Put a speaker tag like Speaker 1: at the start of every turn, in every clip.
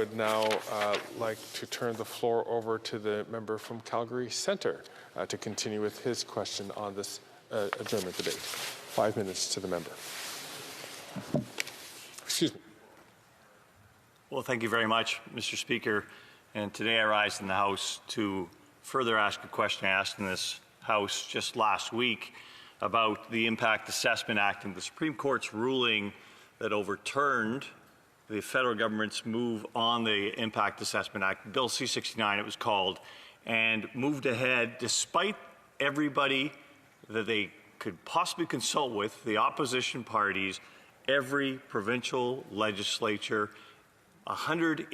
Speaker 1: would now like to turn the floor over to the member from Calgary Centre to continue with his question on this adjournment debate. 5 minutes to the member. Excuse me.
Speaker 2: Well, thank you very much, Mr. Speaker. And today I rise in the House to further ask a question I asked in this House just last week about the Impact Assessment Act and the Supreme Court's ruling that overturned the federal government's move on the Impact Assessment Act, Bill C-69 it was called, and moved ahead despite everybody that they could possibly consult with, the opposition parties, every provincial legislature, 100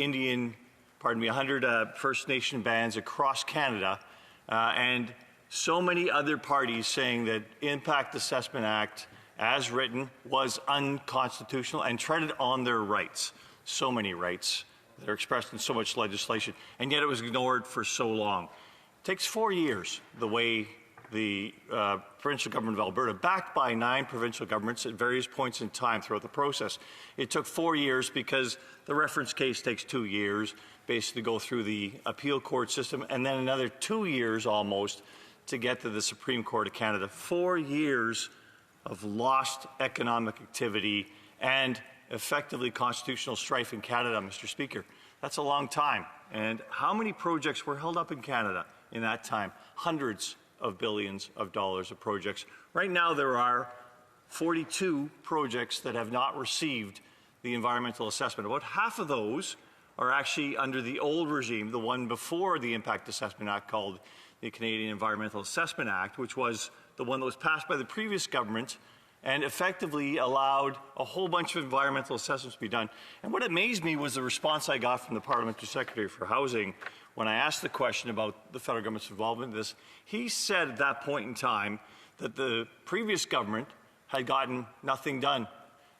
Speaker 2: First Nation bands across Canada, and so many other parties saying that Impact Assessment Act, as written, was unconstitutional and treaded on their rights. So many rights that are expressed in so much legislation, and yet it was ignored for so long. It takes 4 years, the way the provincial government of Alberta, backed by 9 provincial governments at various points in time throughout the process. It took 4 years because the reference case takes 2 years, basically go through the appeal court system, and then another 2 years almost to get to the Supreme Court of Canada. 4 years of lost economic activity and effectively constitutional strife in Canada, Mr. Speaker. That's a long time. And how many projects were held up in Canada in that time? Hundreds of billions of dollars of projects. Right now there are 42 projects that have not received the environmental assessment. About half of those are actually under the old regime, the one before the Impact Assessment Act called the Canadian Environmental Assessment Act, which was the one that was passed by the previous government and effectively allowed a whole bunch of environmental assessments to be done. And what amazed me was the response I got from the Parliamentary Secretary for Housing when I asked the question about the federal government's involvement in this. He said at that point in time that the previous government had gotten nothing done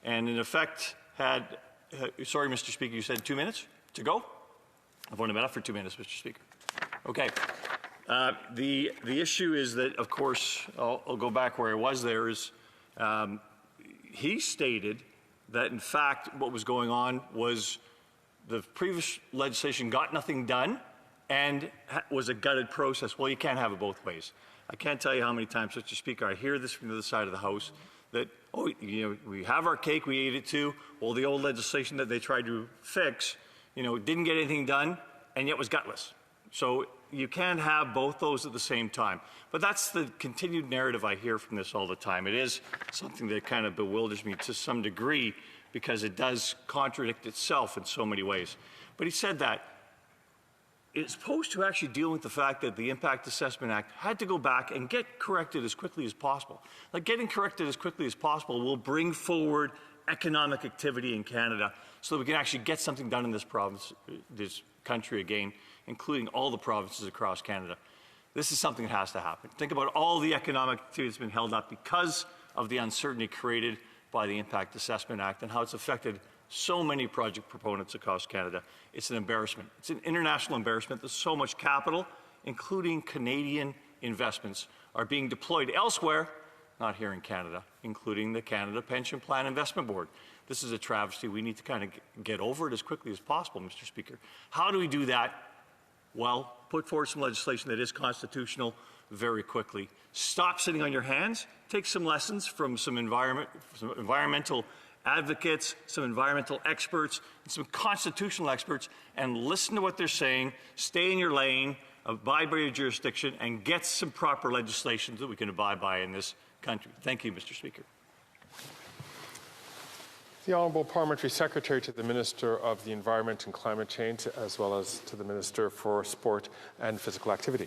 Speaker 2: and in effect had, sorry Mr. Speaker, you said 2 minutes to go? I've only been up for 2 minutes, Mr. Speaker. Okay. The issue is that, of course, I'll go back where I was there, is he stated that, in fact, what was going on was the previous legislation got nothing done and was a gutted process. Well, you can't have it both ways. I can't tell you how many times, Mr. Speaker, I hear this from the other side of the House, that, oh, you know, we have our cake, we ate it too. Well, the old legislation that they tried to fix, you know, didn't get anything done and yet was gutless. So you can't have both those at the same time. But that's the continued narrative I hear from this all the time. It is something that kind of bewilders me to some degree because it does contradict itself in so many ways. But he said that it's supposed to actually deal with the fact that the Impact Assessment Act had to go back and get corrected as quickly as possible. Like, getting corrected as quickly as possible will bring forward economic activity in Canada so that we can actually get something done in this province, this country again, including all the provinces across Canada. This is something that has to happen. Think about all the economic activity that's been held up because of the uncertainty created by the Impact Assessment Act and how it's affected so many project proponents across Canada. It's an embarrassment. It's an international embarrassment that so much capital, including Canadian investments, are being deployed elsewhere, not here in Canada, including the Canada Pension Plan Investment Board. This is a travesty. We need to kind of get over it as quickly as possible, Mr. Speaker. How do we do that? Well, put forward some legislation that is constitutional very quickly. Stop sitting on your hands. Take some lessons from some environmental advocates, some environmental experts, and some constitutional experts, and listen to what they're saying, stay in your lane, abide by your jurisdiction, and get some proper legislation that we can abide by in this country. Thank you, Mr. Speaker.
Speaker 1: The Honourable Parliamentary Secretary to the Minister of the Environment and Climate Change, as well as to the Minister for Sport and Physical Activity.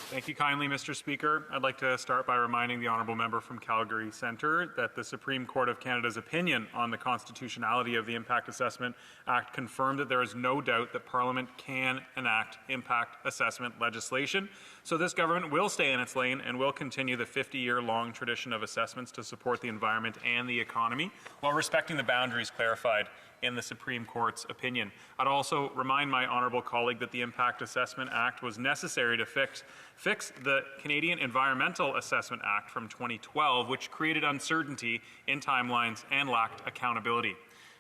Speaker 3: Thank you kindly, Mr. Speaker. I'd like to start by reminding the honourable member from Calgary Centre that the Supreme Court of Canada's opinion on the constitutionality of the Impact Assessment Act confirmed that there is no doubt that Parliament can enact impact assessment legislation. So this government will stay in its lane and will continue the 50-year-long tradition of assessments to support the environment and the economy while respecting the boundaries clarified in the Supreme Court's opinion. I'd also remind my honourable colleague that the Impact Assessment Act was necessary to fix the Canadian Environmental Assessment Act from 2012, which created uncertainty in timelines and lacked accountability.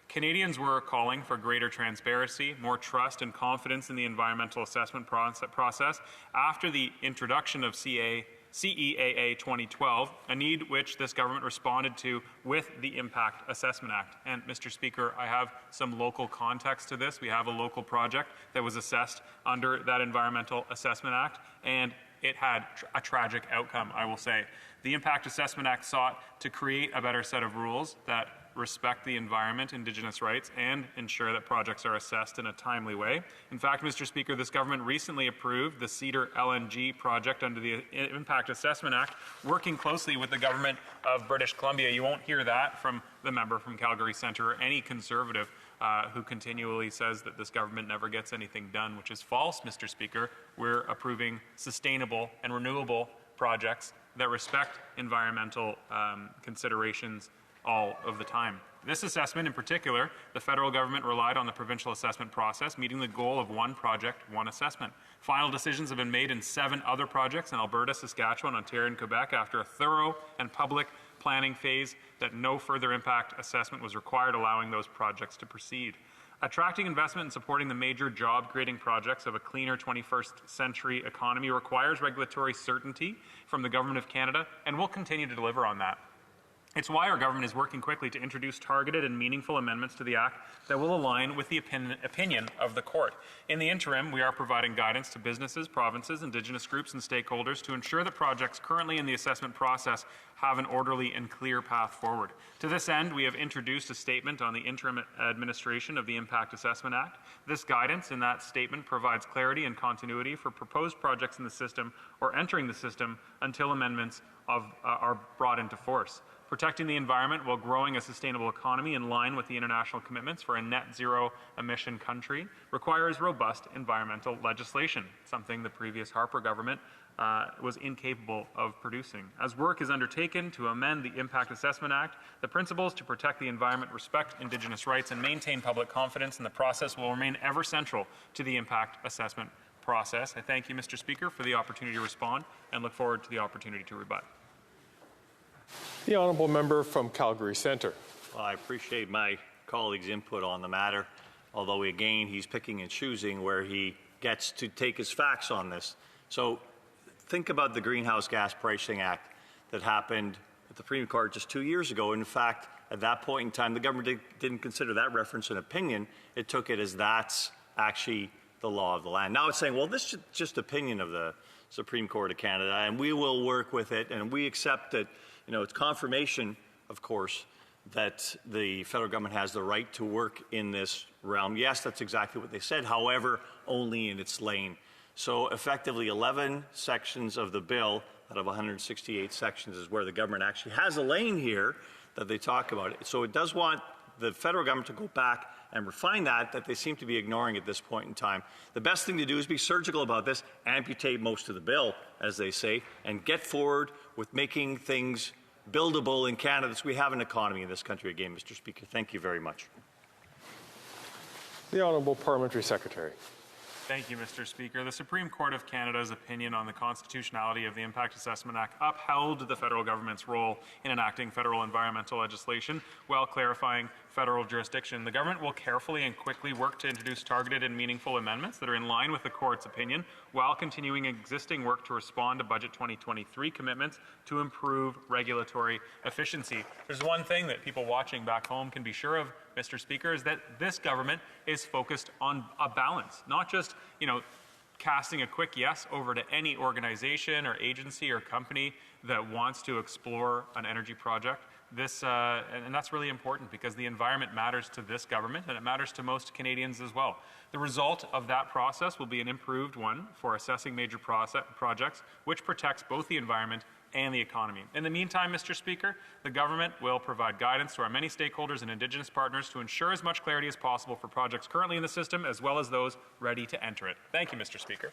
Speaker 3: Canadians were calling for greater transparency, more trust and confidence in the environmental assessment process after the introduction of CEAA 2012, a need which this government responded to with the Impact Assessment Act. And Mr. Speaker, I have some local context to this. We have a local project that was assessed under that Environmental Assessment Act, and it had a tragic outcome, I will say. The Impact Assessment Act sought to create a better set of rules that respect the environment, Indigenous rights, and ensure that projects are assessed in a timely way. In fact, Mr. Speaker, this government recently approved the Cedar LNG project under the Impact Assessment Act, working closely with the government of British Columbia. You won't hear that from the member from Calgary Centre or any Conservative who continually says that this government never gets anything done, which is false, Mr. Speaker. We're approving sustainable and renewable projects that respect environmental considerations all of the time. This assessment in particular, the federal government relied on the provincial assessment process, meeting the goal of one project, one assessment. Final decisions have been made in 7 other projects in Alberta, Saskatchewan, Ontario, and Quebec after a thorough and public planning phase that no further impact assessment was required, allowing those projects to proceed. Attracting investment and supporting the major job-creating projects of a cleaner 21st century economy requires regulatory certainty from the Government of Canada, and we'll continue to deliver on that. It's why our government is working quickly to introduce targeted and meaningful amendments to the Act that will align with the opinion of the Court. In the interim, we are providing guidance to businesses, provinces, Indigenous groups, and stakeholders to ensure that projects currently in the assessment process have an orderly and clear path forward. To this end, we have introduced a statement on the interim administration of the Impact Assessment Act. This guidance in that statement provides clarity and continuity for proposed projects in the system or entering the system until amendments are brought into force. Protecting the environment while growing a sustainable economy in line with the international commitments for a net zero emission country requires robust environmental legislation, something the previous Harper government was incapable of producing. As work is undertaken to amend the Impact Assessment Act, the principles to protect the environment, respect Indigenous rights, and maintain public confidence in the process will remain ever central to the impact assessment process. I thank you, Mr. Speaker, for the opportunity to respond and look forward to the opportunity to rebut.
Speaker 1: The honourable member from Calgary Centre.
Speaker 2: Well, I appreciate my colleague's input on the matter, although again he's picking and choosing where he gets to take his facts on this. So think about the Greenhouse Gas Pricing Act that happened at the Supreme Court just 2 years ago. In fact, at that point in time, the government didn't consider that reference an opinion. It took it as that's actually the law of the land. Now it's saying, well, this is just opinion of the Supreme Court of Canada, and we will work with it, and we accept that. You know, it's confirmation, of course, that the federal government has the right to work in this realm. Yes, that's exactly what they said, however, only in its lane. So effectively 11 sections of the bill out of 168 sections is where the government actually has a lane here that they talk about. So it does want the federal government to go back and refine that they seem to be ignoring at this point in time. The best thing to do is be surgical about this, amputate most of the bill, as they say, and get forward with making things buildable in Canada so we have an economy in this country again, Mr. Speaker. Thank you very much.
Speaker 1: The Honourable Parliamentary Secretary.
Speaker 3: Thank you, Mr. Speaker. The Supreme Court of Canada's opinion on the constitutionality of the Impact Assessment Act upheld the federal government's role in enacting federal environmental legislation while clarifying federal jurisdiction. The government will carefully and quickly work to introduce targeted and meaningful amendments that are in line with the Court's opinion while continuing existing work to respond to Budget 2023 commitments to improve regulatory efficiency. There's one thing that people watching back home can be sure of, Mr. Speaker, is that this government is focused on a balance, not just, casting a quick yes over to any organization or agency or company that wants to explore an energy project. And that's really important because the environment matters to this government and it matters to most Canadians as well. The result of that process will be an improved one for assessing major projects, which protects both the environment and the economy. In the meantime, Mr. Speaker, the government will provide guidance to our many stakeholders and Indigenous partners to ensure as much clarity as possible for projects currently in the system, as well as those ready to enter it. Thank you, Mr. Speaker.